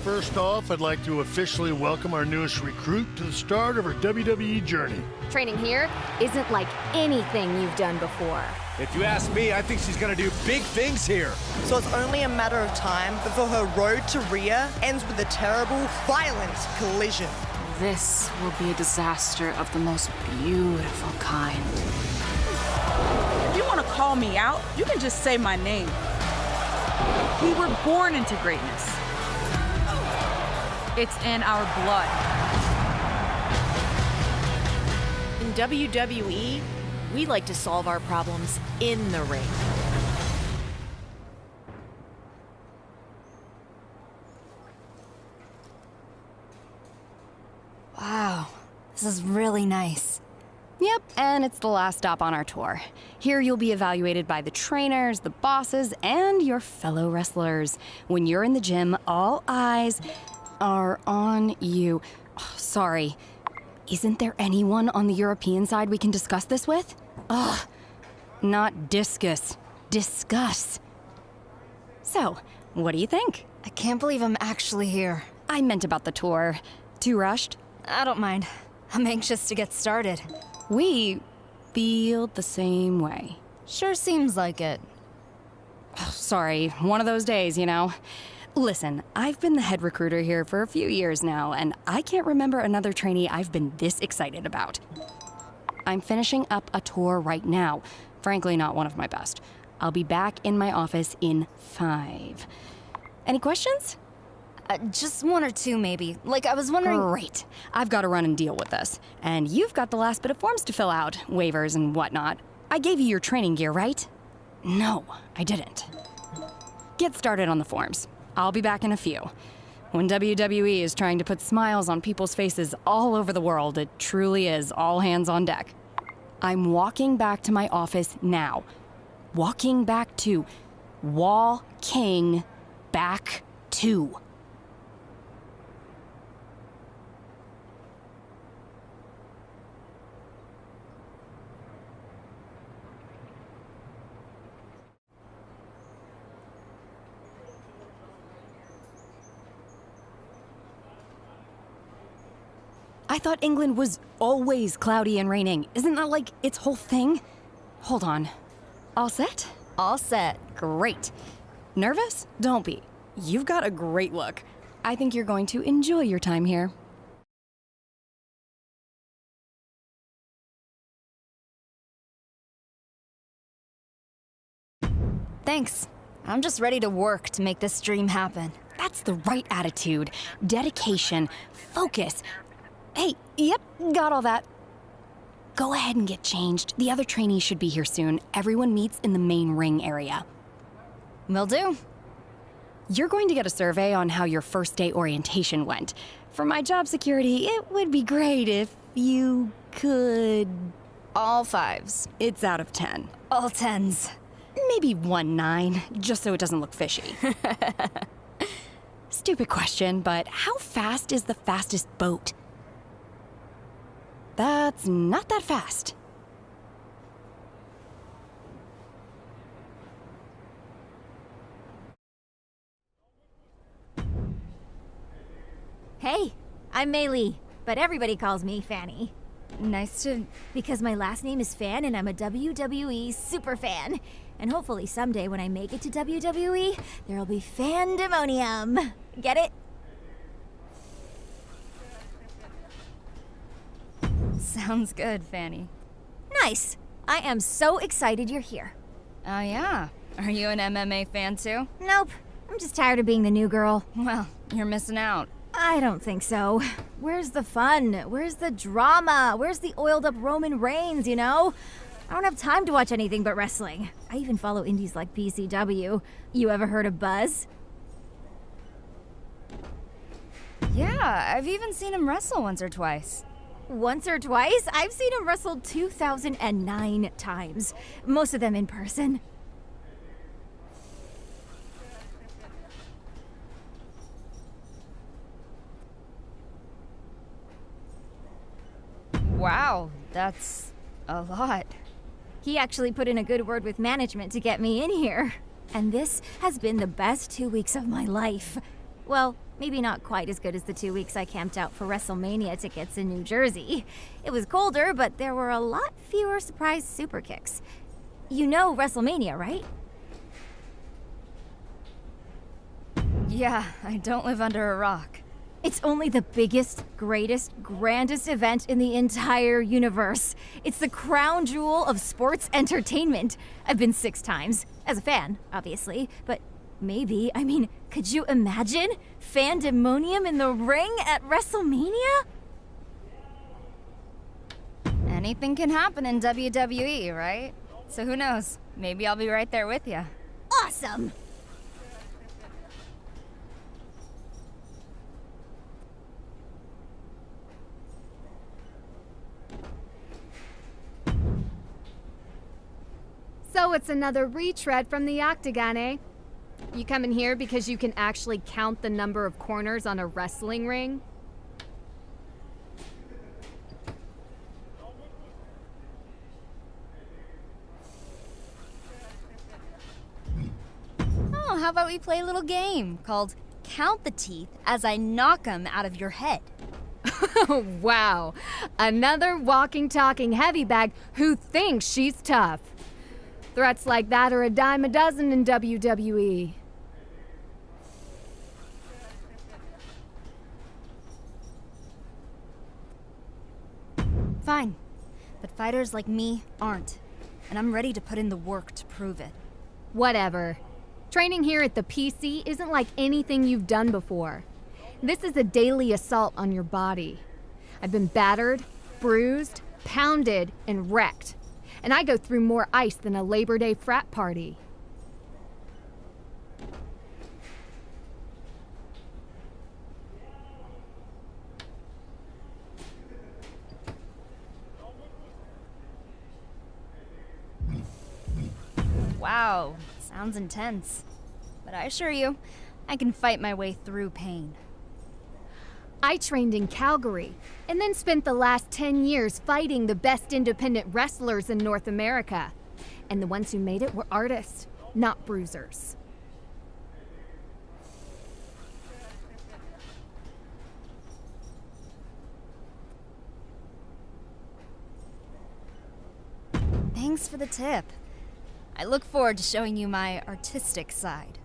First off, I'd like to officially welcome our newest recruit to the start of her WWE journey. Training here isn't like anything you've done before. If you ask me, I think she's gonna do big things here. So it's only a matter of time before her road to Rhea ends with a terrible, violent collision. This will be a disaster of the most beautiful kind. If you want to call me out, you can just say my name. We were born into greatness. It's in our blood. In WWE, we like to solve our problems in the ring. Wow, this is really nice. Yep, and it's the last stop on our tour. Here you'll be evaluated by the trainers, the bosses, and your fellow wrestlers. When you're in the gym, all eyes are on you. Oh, sorry. Isn't there anyone on the European side we can discuss this with? Ugh. Not discus. Discuss. So, what do you think? I can't believe I'm actually here. I meant about the tour. Too rushed? I don't mind. I'm anxious to get started. We feel the same way. Sure seems like it. Oh, sorry, one of those days, you know. Listen, I've been the head recruiter here for a few years now, and I can't remember another trainee I've been this excited about. I'm finishing up a tour right now. Frankly, not one of my best. I'll be back in my office in 5. Any questions? Just one or two, maybe. Like, I was wondering... Great. I've got to run and deal with this. And you've got the last bit of forms to fill out, waivers and whatnot. I gave you your training gear, right? No, I didn't. Get started on the forms. I'll be back in a few. When WWE is trying to put smiles on people's faces all over the world, it truly is all hands on deck. I'm walking back to my office now. Walking back to Walking back to. I thought England was always cloudy and raining. Isn't that like its whole thing? Hold on. All set? All set. Great. Nervous? Don't be. You've got a great look. I think you're going to enjoy your time here. Thanks. I'm just ready to work to make this dream happen. That's the right attitude. Dedication. Focus. Hey, yep, got all that. Go ahead and get changed. The other trainees should be here soon. Everyone meets in the main ring area. Will do. You're going to get a survey on how your first day orientation went. For my job security, it would be great if you could... All 5s. It's out of 10. All 10s. Maybe 1 9, just so it doesn't look fishy. Stupid question, but how fast is the fastest boat? That's not that fast. Hey, I'm Maylee, but everybody calls me Fanny. Nice to... Because my last name is Fan and I'm a WWE super fan. And hopefully someday when I make it to WWE, there'll be fandemonium. Get it? Sounds good, Fanny. Nice. I am so excited you're here. Oh, yeah. Are you an MMA fan, too? Nope. I'm just tired of being the new girl. Well, you're missing out. I don't think so. Where's the fun? Where's the drama? Where's the oiled-up Roman Reigns, you know? I don't have time to watch anything but wrestling. I even follow indies like PCW. You ever heard of Buzz? Yeah, I've even seen him wrestle once or twice. Once or twice? I've seen him wrestle 2,009 times. Most of them in person. Wow, that's a lot. He actually put in a good word with management to get me in here. And this has been the best 2 weeks of my life. Well, Maybe not quite as good as the 2 weeks I camped out for WrestleMania tickets in New Jersey. It was colder, but there were a lot fewer surprise super kicks. You know WrestleMania, right? Yeah, I don't live under a rock. It's only the biggest, greatest, grandest event in the entire universe. It's the crown jewel of sports entertainment. I've been 6 times, as a fan, obviously, but maybe, could you imagine? Fandemonium in the ring at WrestleMania? Anything can happen in WWE, right? So who knows? Maybe I'll be right there with you. Awesome! So it's another retread from the Octagon, eh? You coming here because you can actually count the number of corners on a wrestling ring? Oh, how about we play a little game called Count the Teeth as I knock 'em out of your head? Wow. Another walking, talking heavy bag who thinks she's tough. Threats like that are a dime a dozen in WWE. Fine. But fighters like me aren't. And I'm ready to put in the work to prove it. Whatever. Training here at the PC isn't like anything you've done before. This is a daily assault on your body. I've been battered, bruised, pounded, and wrecked. And I go through more ice than a Labor Day frat party. Wow, sounds intense. But I assure you, I can fight my way through pain. I trained in Calgary, and then spent the last 10 years fighting the best independent wrestlers in North America. And the ones who made it were artists, not bruisers. Thanks for the tip. I look forward to showing you my artistic side.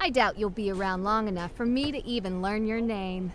I doubt you'll be around long enough for me to even learn your name.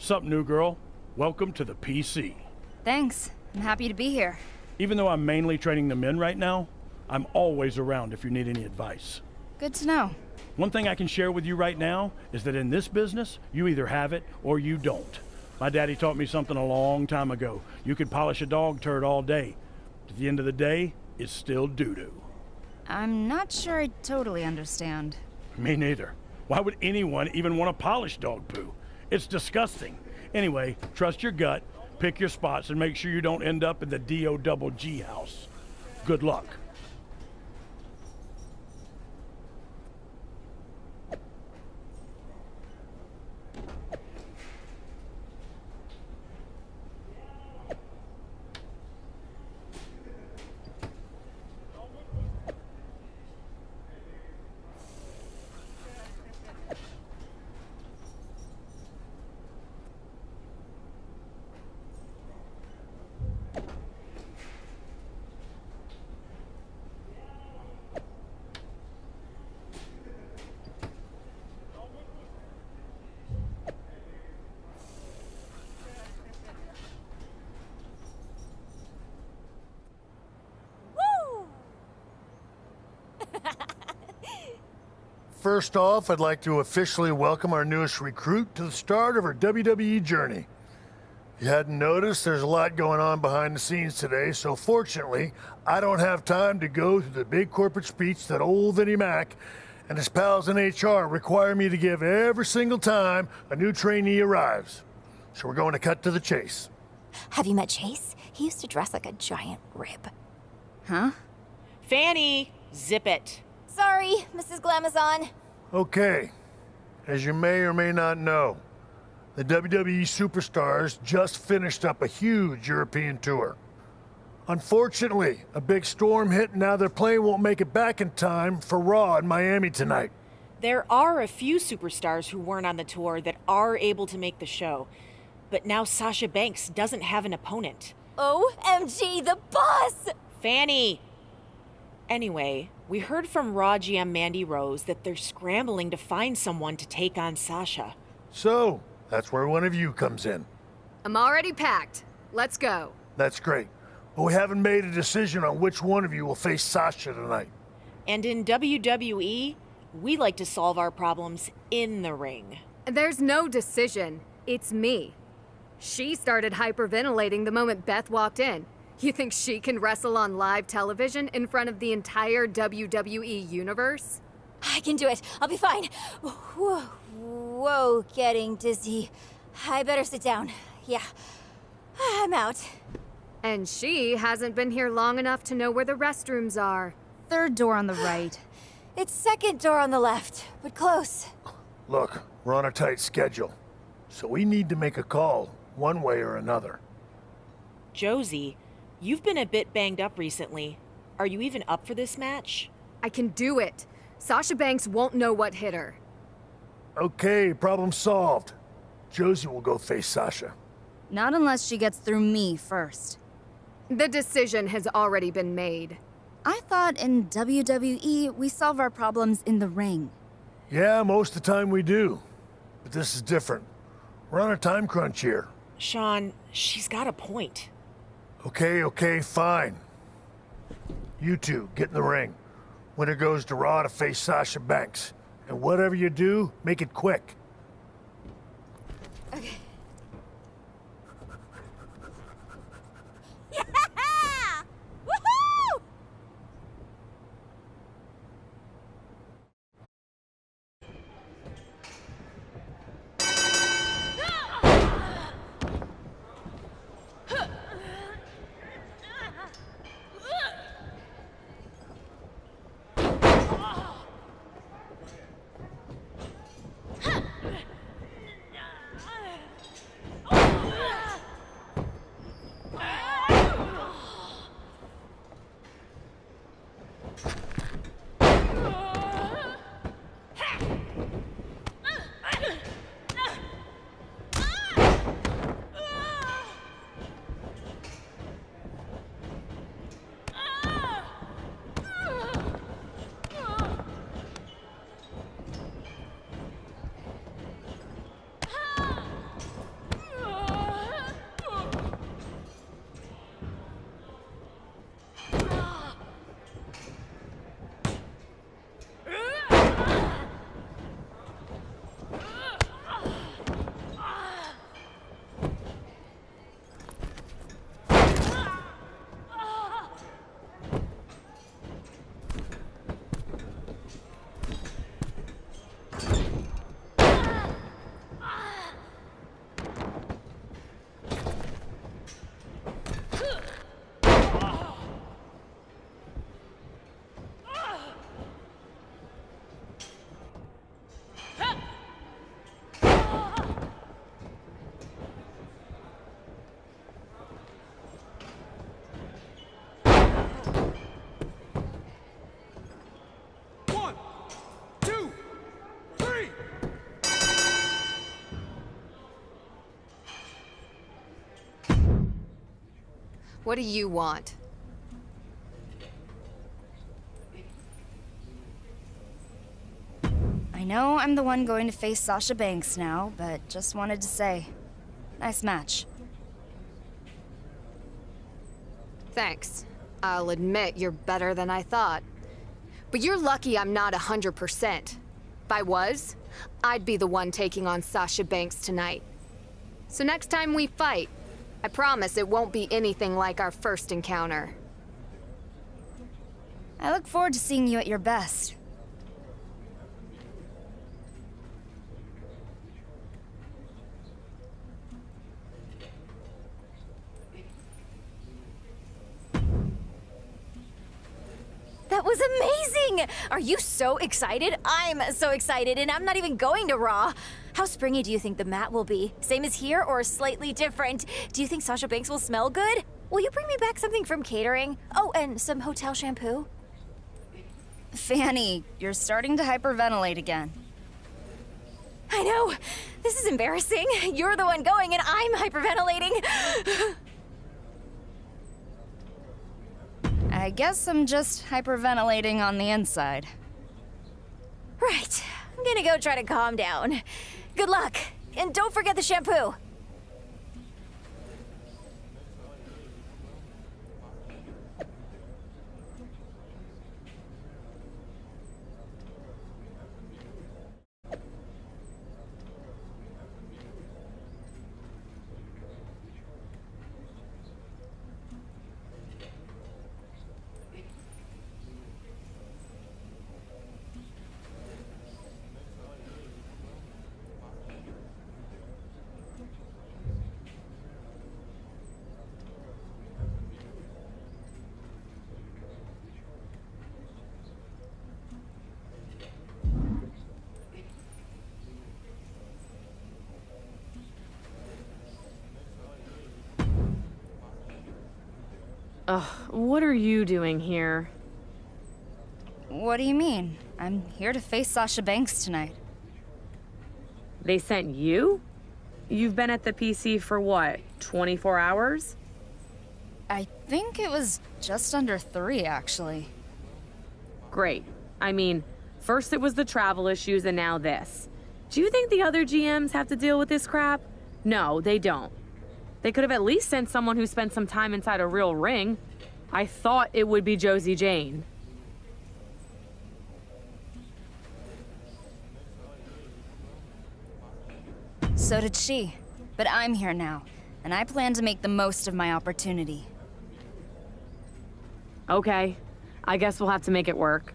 Sup, new girl? welcome to the PC. Thanks. I'm happy to be here. Even though I'm mainly training the men right now, I'm always around if you need any advice. Good to know. One thing I can share with you right now is that in this business, you either have it or you don't. My daddy taught me something a long time ago. You could polish a dog turd all day. At the end of the day, it's still doo-doo. I'm not sure I totally understand. Me neither. Why would anyone even want to polish dog poo? It's disgusting. Anyway, trust your gut, pick your spots, and make sure you don't end up in the DOGG house. Good luck. First off, I'd like to officially welcome our newest recruit to the start of her WWE journey. If you hadn't noticed, there's a lot going on behind the scenes today, so fortunately, I don't have time to go through the big corporate speech that old Vinnie Mac and his pals in HR require me to give every single time a new trainee arrives. So we're going to cut to the chase. Have you met Chase? He used to dress like a giant rib. Huh? Fanny, zip it. Sorry, Mrs. Glamazon. Okay, as you may or may not know, the WWE superstars just finished up a huge European tour. Unfortunately, a big storm hit and now their plane won't make it back in time for Raw in Miami tonight. There are a few superstars who weren't on the tour that are able to make the show. But now Sasha Banks doesn't have an opponent. OMG, the boss! Fanny! Anyway, we heard from Raw GM Mandy Rose that they're scrambling to find someone to take on Sasha. So, that's where one of you comes in. I'm already packed. Let's go. That's great. But we haven't made a decision on which one of you will face Sasha tonight. And in WWE, we like to solve our problems in the ring. There's no decision. It's me. She started hyperventilating the moment Beth walked in. You think she can wrestle on live television in front of the entire WWE universe? I can do it. I'll be fine. Whoa, getting dizzy. I better sit down. Yeah, I'm out. And she hasn't been here long enough to know where the restrooms are. Third door on the right. It's second door on the left, but close. Look, we're on a tight schedule, so we need to make a call, one way or another. Josie, you've been a bit banged up recently. Are you even up for this match? I can do it. Sasha Banks won't know what hit her. Okay, problem solved. Josie will go face Sasha. Not unless she gets through me first. The decision has already been made. I thought in WWE, we solve our problems in the ring. Yeah, most of the time we do. But this is different. We're on a time crunch here. Sean, she's got a point. Okay, fine. You two, get in the ring. Winner goes to Raw to face Sasha Banks. And whatever you do, make it quick. Okay. Woohoo! What do you want? I know I'm the one going to face Sasha Banks now, but just wanted to say, nice match. Thanks. I'll admit you're better than I thought. But you're lucky I'm not 100%. If I was, I'd be the one taking on Sasha Banks tonight. So next time we fight, I promise it won't be anything like our first encounter. I look forward to seeing you at your best. That was amazing! Are you so excited? I'm so excited, and I'm not even going to Raw. How springy do you think the mat will be? Same as here or slightly different? Do you think Sasha Banks will smell good? Will you bring me back something from catering? Oh, and some hotel shampoo? Fanny, you're starting to hyperventilate again. I know. This is embarrassing. You're the one going, and I'm hyperventilating. I guess I'm just hyperventilating on the inside. Right. I'm gonna go try to calm down. Good luck. And don't forget the shampoo. Ugh, what are you doing here? What do you mean? I'm here to face Sasha Banks tonight. They sent you? You've been at the PC for what, 24 hours? I think it was just under 3, actually. Great. I mean, first it was the travel issues and now this. Do you think the other GMs have to deal with this crap? No, they don't. They could have at least sent someone who spent some time inside a real ring. I thought it would be Josie Jane. So did she. But I'm here now, and I plan to make the most of my opportunity. Okay, I guess we'll have to make it work.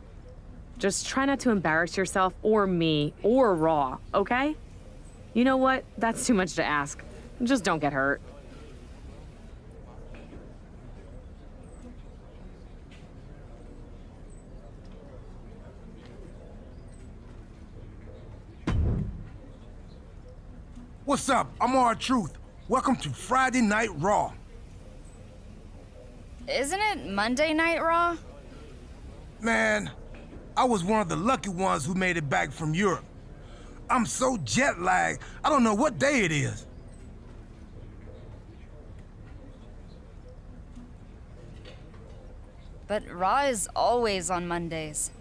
Just try not to embarrass yourself or me or Raw, okay? You know what? That's too much to ask. Just don't get hurt. What's up? I'm R-Truth. Welcome to Friday Night Raw. Isn't it Monday Night Raw? Man, I was one of the lucky ones who made it back from Europe. I'm so jet-lagged, I don't know what day it is. But Raw is always on Mondays.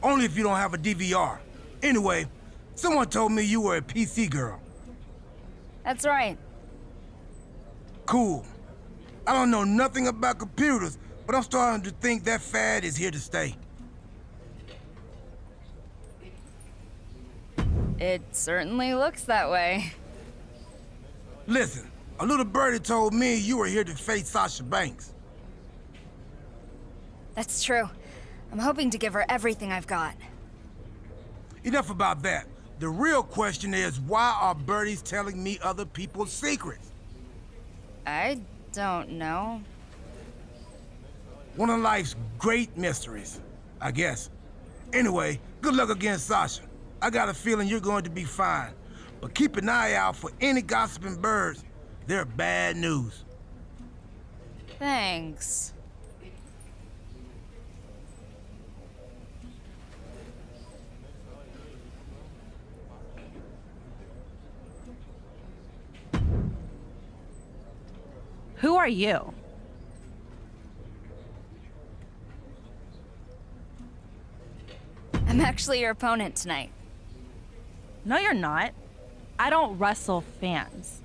Only if you don't have a DVR. Anyway, someone told me you were a PC girl. That's right. Cool. I don't know nothing about computers, but I'm starting to think that fad is here to stay. It certainly looks that way. Listen, a little birdie told me you were here to face Sasha Banks. That's true. I'm hoping to give her everything I've got. Enough about that. The real question is, why are birdies telling me other people's secrets? I don't know. One of life's great mysteries, I guess. Anyway, good luck against Sasha. I got a feeling you're going to be fine. But keep an eye out for any gossiping birds. They're bad news. Thanks. Who are you? I'm actually your opponent tonight. No, you're not. I don't wrestle fans.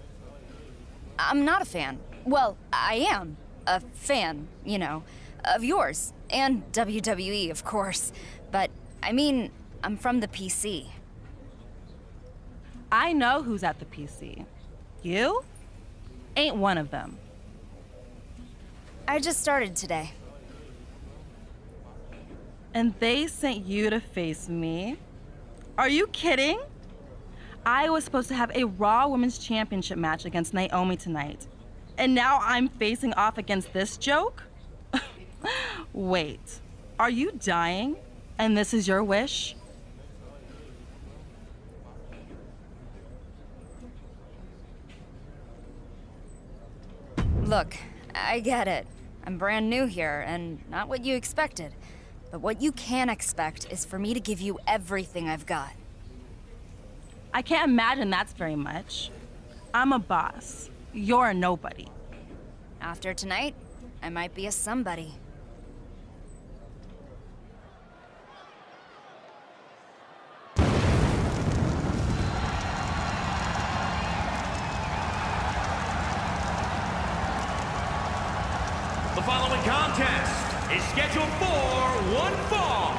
I'm not a fan. Well, I am a fan, you know, of yours. And WWE, of course. But, I mean, I'm from the PC. I know who's at the PC. You ain't one of them. I just started today. And they sent you to face me? Are you kidding? I was supposed to have a Raw Women's Championship match against Naomi tonight. And now I'm facing off against this joke? Wait, are you dying? And this is your wish? Look, I get it. I'm brand new here, and not what you expected. But what you can expect is for me to give you everything I've got. I can't imagine that's very much. I'm a boss. You're a nobody. After tonight, I might be a somebody. The following contest is scheduled for one fall.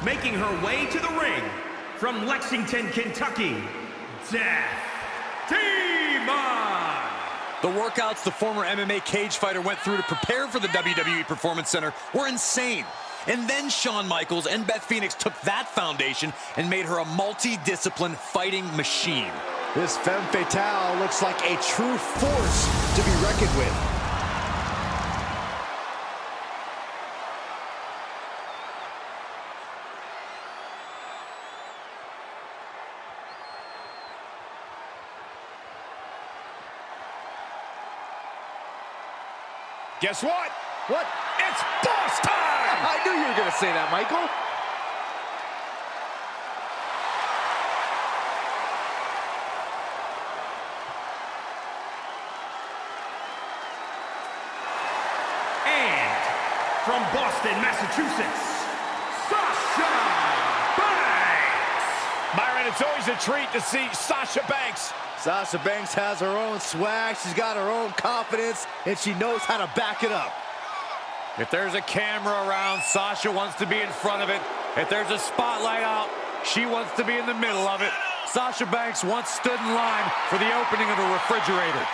Making her way to the ring from Lexington, Kentucky, Death Demon. The workouts the former MMA cage fighter went through to prepare for the WWE Performance Center were insane. And then Shawn Michaels and Beth Phoenix took that foundation and made her a multi-discipline fighting machine. This femme fatale looks like a true force to be reckoned with. Guess what? What? It's boss time! I knew you were going to say that, Michael. And from Boston, Massachusetts, Sasha Banks! Myron, it's always a treat to see Sasha Banks. Sasha Banks has her own swag, she's got her own confidence, and she knows how to back it up. If there's a camera around, Sasha wants to be in front of it. If there's a spotlight out, she wants to be in the middle of it. Sasha Banks once stood in line for the opening of a refrigerator.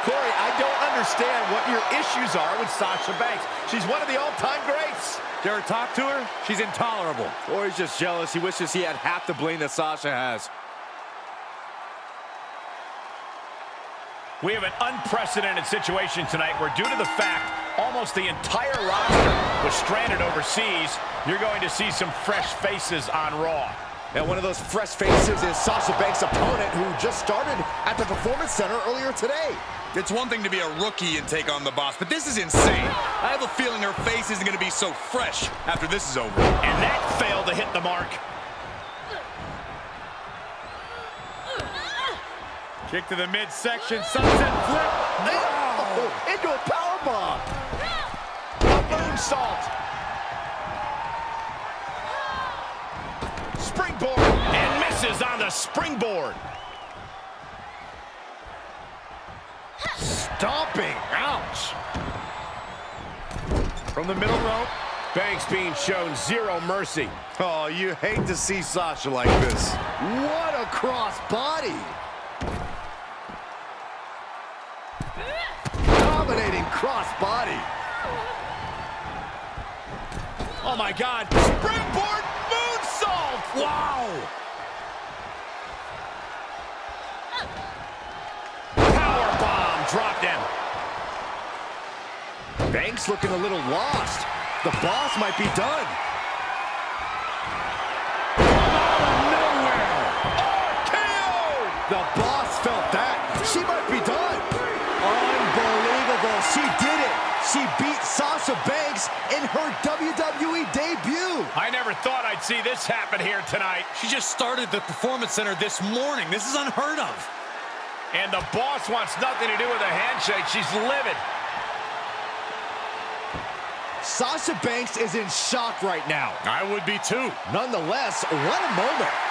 Corey, I don't understand what your issues are with Sasha Banks. She's one of the all-time greats. Did you ever talk to her? She's intolerable. Corey's just jealous. He wishes he had half the bling that Sasha has. We have an unprecedented situation tonight where, due to the fact almost the entire roster was stranded overseas, you're going to see some fresh faces on Raw. And one of those fresh faces is Sasha Banks' opponent, who just started at the Performance Center earlier today. It's one thing to be a rookie and take on the boss, but this is insane. I have a feeling her face isn't going to be so fresh after this is over. And that failed to hit the mark. Kick to the midsection, sunset flip. Oh, into a powerbomb. A moonsault. Springboard. And misses on the springboard. Stomping. Ouch. From the middle rope, Banks being shown zero mercy. Oh, you hate to see Sasha like this. What a cross body. Dominating cross body. Oh my God. Springboard moonsault. Wow. Powerbomb dropped him. Banks looking a little lost. The boss might be done. Out of nowhere. RKO. The boss felt that. She might be done. Unbelievable. She did it. She beat Sasha Sasha Banks in her WWE debut. I never thought I'd see this happen here tonight. She just started the Performance Center this morning. This is unheard of. And the boss wants nothing to do with a handshake. She's livid. Sasha Banks is in shock right now. I would be too. Nonetheless, what a moment.